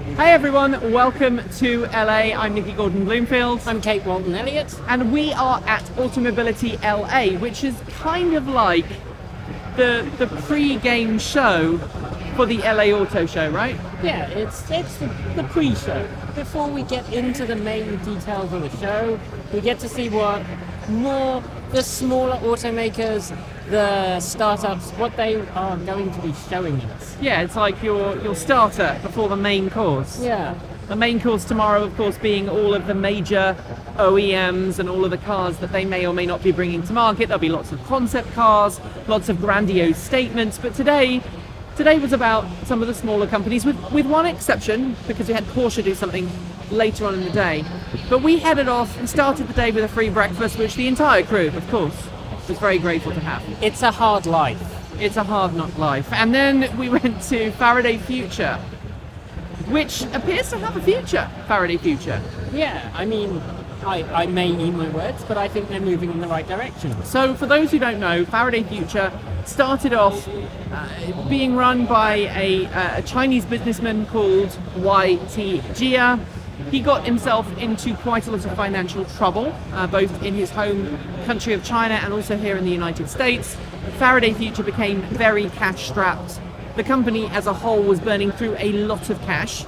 Hey everyone, welcome to LA. I'm Nikki Gordon-Bloomfield. I'm Kate Walton-Elliott. And we are at Automobility LA, which is kind of like the pre-game show for the LA Auto Show, right? Yeah, it's the pre-show. Before we get into the main details of the show, we get to see what the smaller automakers, the startups, what they are going to be showing us. Yeah, it's like your starter before the main course. Yeah. The main course tomorrow, of course, being all of the major OEMs and all of the cars that they may or may not be bringing to market. There'll be lots of concept cars, lots of grandiose statements, but today was about some of the smaller companies, with one exception, because we had Porsche do something later on in the day. But we headed off and started the day with a free breakfast, which the entire crew, of course, was very grateful to have. It's a hard life. It's a hard knock life. And then we went to Faraday Future, which appears to have a future, Faraday Future. Yeah, I mean, I may eat my words, but I think they're moving in the right direction. So for those who don't know, Faraday Future started off being run by a Chinese businessman called Y.T. Jia. He got himself into quite a lot of financial trouble, both in his home country of China and also here in the United States. Faraday Future became very cash-strapped. The company as a whole was burning through a lot of cash.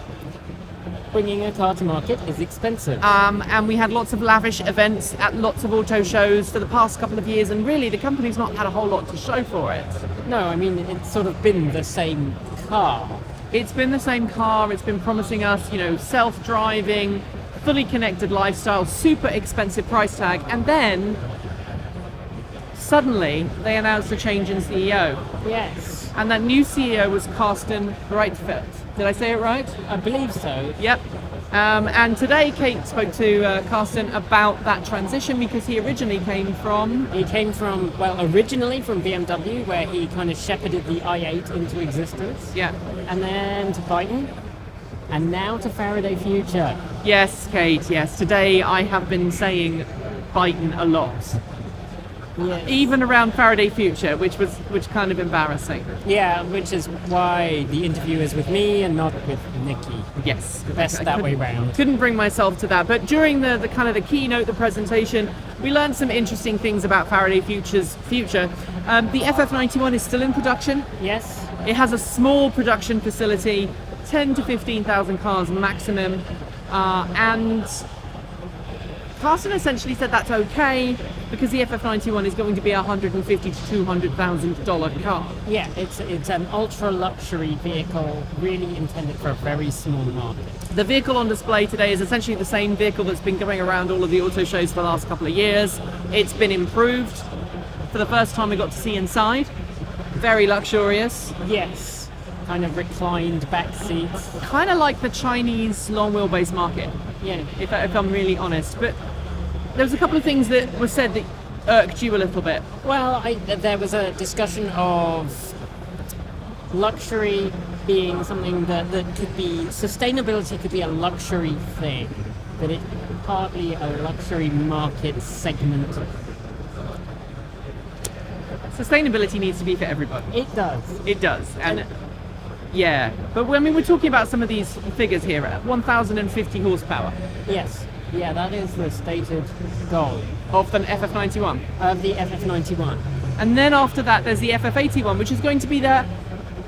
Bringing a car to market is expensive. And we had lots of lavish events at lots of auto shows for the past couple of years, and really the company's not had a whole lot to show for it. No, I mean, it's sort of been the same car. It's been the same car. It's been promising us, self-driving, fully connected lifestyle, super expensive price tag, and then suddenly they announced a change in CEO. Yes. And that new CEO was Karsten Breitfeld. Did I say it right? I believe so. Yep. And today Kate spoke to Karsten about that transition, because he originally came from... originally from BMW, where he kind of shepherded the i8 into existence. Yeah. And then to Byton, and now to Faraday Future. Yes, Kate, yes. Today I have been saying Byton a lot. Yes. Even around Faraday Future, which kind of embarrassing. Yeah, which is why the interview is with me and not with Nikki. Yes. Best that way round. Couldn't bring myself to that. But during the kind of the keynote, the presentation, we learned some interesting things about Faraday Future's future. The FF91 is still in production. Yes. It has a small production facility, 10 to 15,000 cars maximum, and Karsten essentially said that's okay because the FF91 is going to be a $150,000 to $200,000 car. Yeah, it's an ultra luxury vehicle, really intended for a very small market. The vehicle on display today is essentially the same vehicle that's been going around all of the auto shows for the last couple of years. It's been improved. For the first time we got to see inside. Very luxurious. Yes, kind of reclined back seats. Kind of like the Chinese long wheelbase market. Yeah. If I'm really honest. But there was a couple of things that were said that irked you a little bit. Well, there was a discussion of luxury being something that could be, sustainability could be a luxury thing, but it's partly a luxury market segment. Sustainability needs to be for everybody. It does. It does. And yeah, but when we were talking about some of these figures here, at 1,050 horsepower. Yes. Yeah, that is the stated goal. Of the FF91? Of the FF91. And then after that there's the FF81, which is going to be the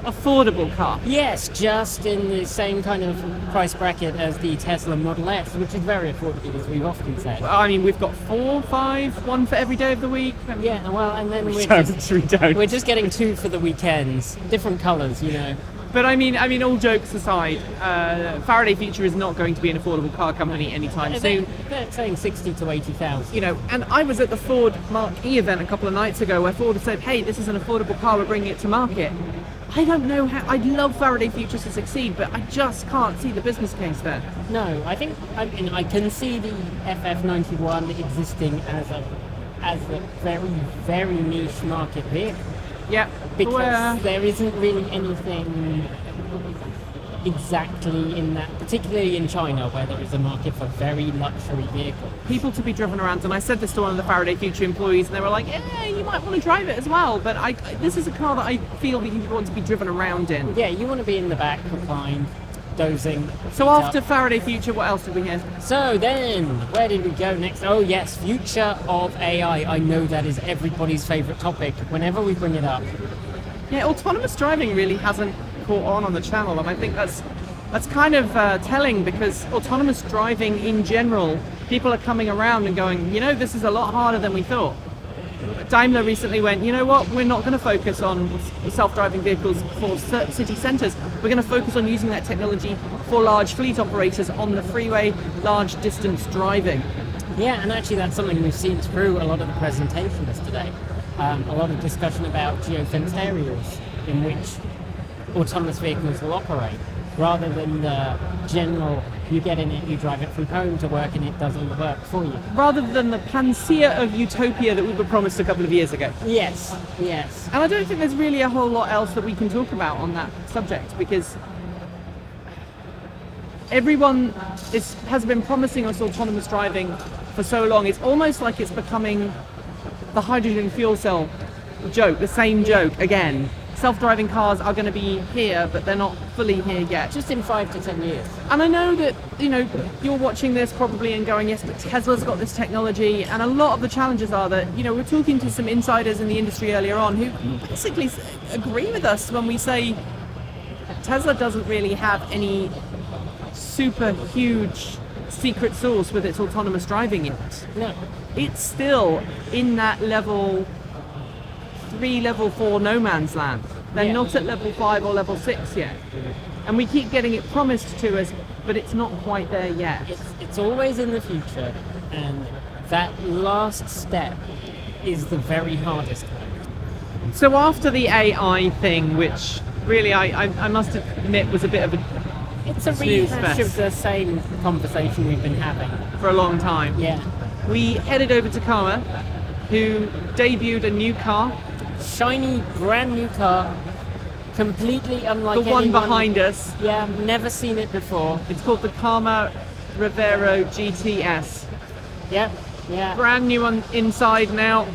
affordable car. Yes, just in the same kind of price bracket as the Tesla Model S, which is very affordable, as we've often said. Well, I mean, we've got 4, 5, 1 for every day of the week. Yeah, well, and then we're just getting 2 for the weekends. Different colours, But I mean, all jokes aside, Faraday Future is not going to be an affordable car company anytime soon. They're saying 60 to 80,000. And I was at the Ford Mark-E event a couple of nights ago where Ford said, hey, this is an affordable car, we're bringing it to market. I don't know how. I'd love Faraday Future to succeed, but I just can't see the business case there. No, I can see the FF91 existing as a very, very niche market vehicle. Yeah, because there isn't really anything exactly in that, particularly in China, where there is a market for very luxury vehicles. People to be driven around, and I said this to one of the Faraday Future employees, and they were like, yeah, you might want to drive it as well, but this is a car that I feel that you want to be driven around in. Yeah, you want to be in the back, reclined. dozing. So after Faraday Future, what else did we hear? So then, where did we go next? Oh yes, future of AI. I know that is everybody's favourite topic whenever we bring it up. Yeah, autonomous driving really hasn't caught on the channel, and I think that's kind of telling, because autonomous driving in general, people are coming around and going, you know, this is a lot harder than we thought. Daimler recently went, you know what, we're not going to focus on self-driving vehicles for city centres. We're going to focus on using that technology for large fleet operators on the freeway, large distance driving. Yeah, and actually that's something we've seen through a lot of the presentations today. A lot of discussion about geofenced areas in which autonomous vehicles will operate, rather than the general, you get in it, you drive it from home to work and it does all the work for you. Rather than the panacea of utopia that we were promised a couple of years ago. Yes, yes. And I don't think there's really a whole lot else that we can talk about on that subject, because everyone has been promising us autonomous driving for so long. It's almost like it's becoming the hydrogen fuel cell joke, the same joke again. Self-driving cars are going to be here, but they're not fully here yet. Just in 5 to 10 years. And I know that, you know, you're watching this probably and going, yes, but Tesla's got this technology, and a lot of the challenges are that, you know, we're talking to some insiders in the industry earlier on who basically agree with us when we say Tesla doesn't really have any super huge secret sauce with its autonomous driving yet. No. It's still in that level 3, level 4 no man's land. They're not at level 5 or level 6 yet. And we keep getting it promised to us, but it's not quite there yet. It's always in the future, and that last step is the very hardest one. So after the AI thing, which really I must admit was a bit of a It's a snooze rehash fest of the same conversation we've been having. for a long time. Yeah. We headed over to Karma, who debuted a new car, Shiny, brand new car, completely unlike the one anyone. behind us. Yeah, I've never seen it before. It's called the Karma Rivero GTS. Yeah, yeah. Brand new on inside now.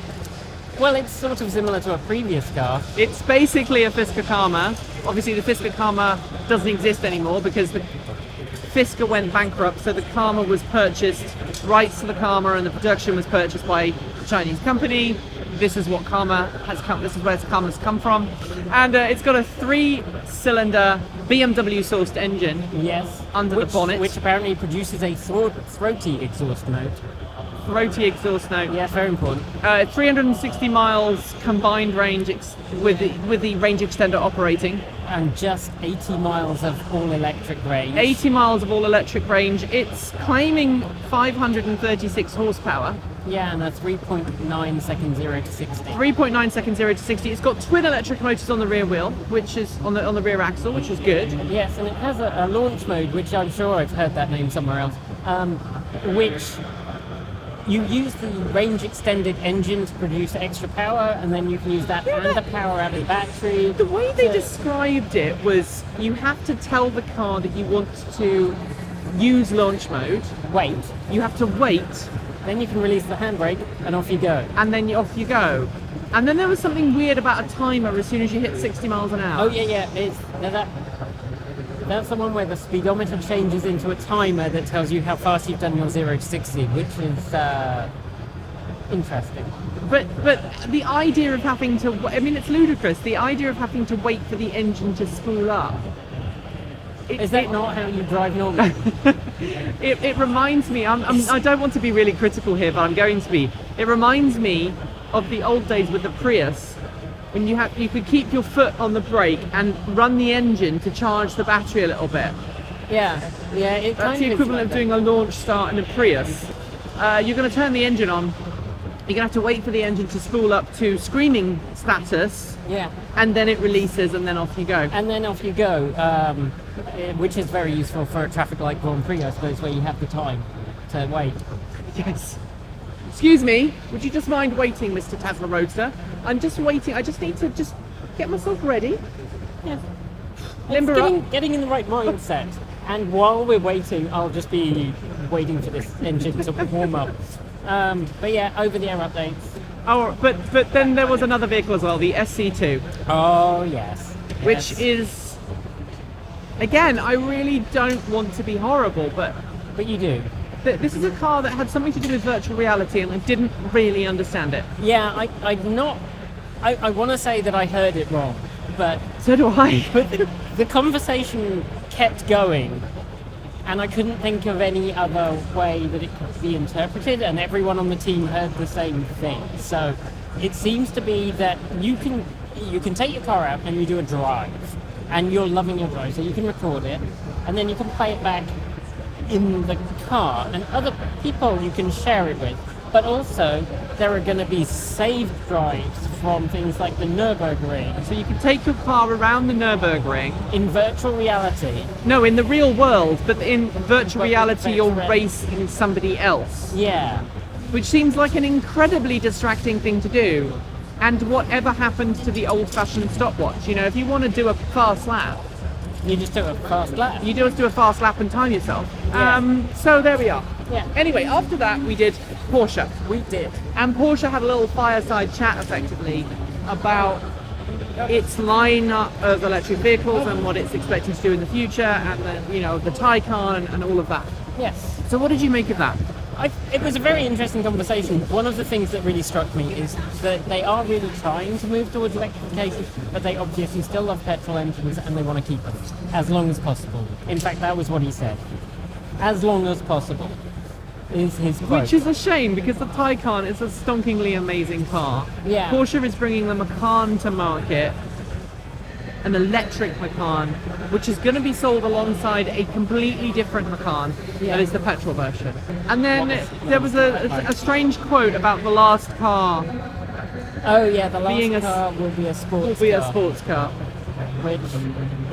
Well, it's sort of similar to a previous car. It's basically a Fisker Karma. Obviously the Fisker Karma doesn't exist anymore because the Fisker went bankrupt, so the Karma was purchased, rights to the Karma and the production was purchased by a Chinese company. This is what Karma has come, this is where Karma's come from. And it's got a 3-cylinder BMW sourced engine. Yes. Under the bonnet. Which apparently produces a throaty exhaust note. Throaty exhaust note. Yeah, very important. 360 miles combined range with the range extender operating. And just 80 miles of all-electric range. 80 miles of all-electric range. It's claiming 536 horsepower. Yeah, and a 3.9 second 0 to 60. 3.9 seconds 0 to 60. It's got twin electric motors on the rear wheel, which is on the rear axle, which is good. Yes, and it has a launch mode, which I'm sure I've heard that name somewhere else, which you use the range extended engine to produce extra power, and then you can use that and the power out of the battery. The way they described it was you have to tell the car that you want to use launch mode. Wait. You have to wait. Then you can release the handbrake, and off you go. And then off you go. And then there was something weird about a timer as soon as you hit 60 miles an hour. Oh yeah, yeah. That's the one where the speedometer changes into a timer that tells you how fast you've done your 0 to 60, which is interesting. But the idea of having to, I mean, it's ludicrous. The idea of having to wait for the engine to spool up. Is that not how you drive normally? It reminds me, I don't want to be really critical here, but I'm going to be. It reminds me of the old days with the Prius, when you could keep your foot on the brake and run the engine to charge the battery a little bit. Yeah, yeah. That's the equivalent of doing a launch start in a Prius. You're going to turn the engine on. You're going to have to wait for the engine to spool up to screening status. Yeah. And then it releases, and then off you go. And then off you go, which is very useful for a traffic light Grand Prix, I suppose, where you have the time to wait. Yes. Excuse me, would you just mind waiting, Mr. Tesla Roadster? I'm just waiting. I just need to just get myself ready. Yeah. Limber up. Getting in the right mindset. And while we're waiting, I'll just be waiting for this engine to warm up. But yeah, over-the-air updates. Oh, but then there was another vehicle as well, the SC2. Oh yes. Which is again, I really don't want to be horrible, but you do. this is a car that had something to do with virtual reality, and I didn't really understand it. Yeah, I want to say that I heard it wrong, but So do I. but the conversation kept going, and I couldn't think of any other way that it could be interpreted, and everyone on the team heard the same thing. So it seems to be that you can take your car out and you do a drive, and you're loving your drive, so you can record it, and then you can play it back in the car, and other people you can share it with. But also, there are going to be saved drives from things like the Nürburgring. So you can take your car around the Nürburgring. In virtual reality. No, in the real world, but in virtual reality you're racing somebody else. Yeah. Which seems like an incredibly distracting thing to do. And whatever happens to the old-fashioned stopwatch? You know, if you want to do a fast lap, You just do a fast lap. you just do a fast lap and time yourself. Yeah. So there we are. Yeah. Anyway, after that we did Porsche. We did. And Porsche had a little fireside chat, effectively, about its lineup of electric vehicles and what it's expecting to do in the future, and the Taycan and all of that. Yes. So what did you make of that? It was a very interesting conversation. One of the things that really struck me is that they are really trying to move towards electrification, but they obviously still love petrol engines and they want to keep them as long as possible. In fact, that was what he said. As long as possible is his quote. Which is a shame, because the Taycan is a stonkingly amazing car. Yeah. Porsche is bringing the Macan to market, an electric Macan, which is going to be sold alongside a completely different Macan, that is the petrol version. And then there was a strange quote about the last car Oh yeah, the last being car will be a sports will be a car, sports car. which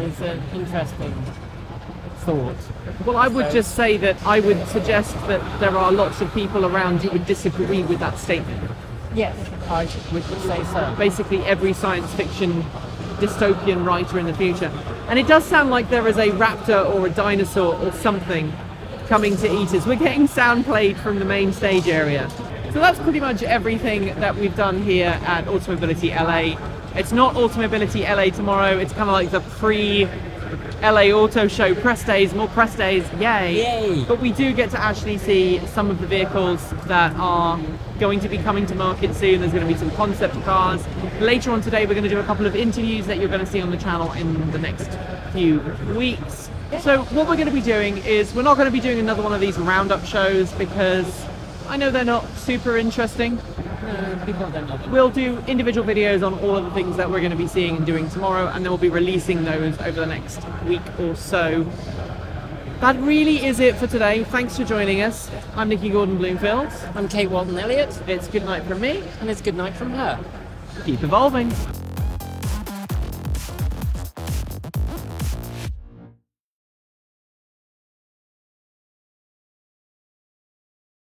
is an interesting thought. Well, I would just say that I would suggest that there are lots of people around who would disagree with that statement. Yes, I would say so. Basically every science fiction dystopian writer in the future. And it does sound like there is a raptor or a dinosaur or something coming to eat us. We're getting sound played from the main stage area. So that's pretty much everything that we've done here at Automobility LA. It's not Automobility LA tomorrow, it's kind of like the pre-LA Auto Show press days, more press days, yay! Yay! But we do get to actually see some of the vehicles that are going to be coming to market soon. There's going to be some concept cars. Later on today we're going to do a couple of interviews that you're going to see on the channel in the next few weeks. So what we're going to be doing is, we're not going to be doing another one of these roundup shows because I know they're not super interesting. People don't love it. We'll do individual videos on all of the things that we're going to be seeing and doing tomorrow, and then we'll be releasing those over the next week or so. That really is it for today. Thanks for joining us. I'm Nikki Gordon-Bloomfield. I'm Kate Walton-Elliott, It's good night from me. and it's good night from her. Keep evolving.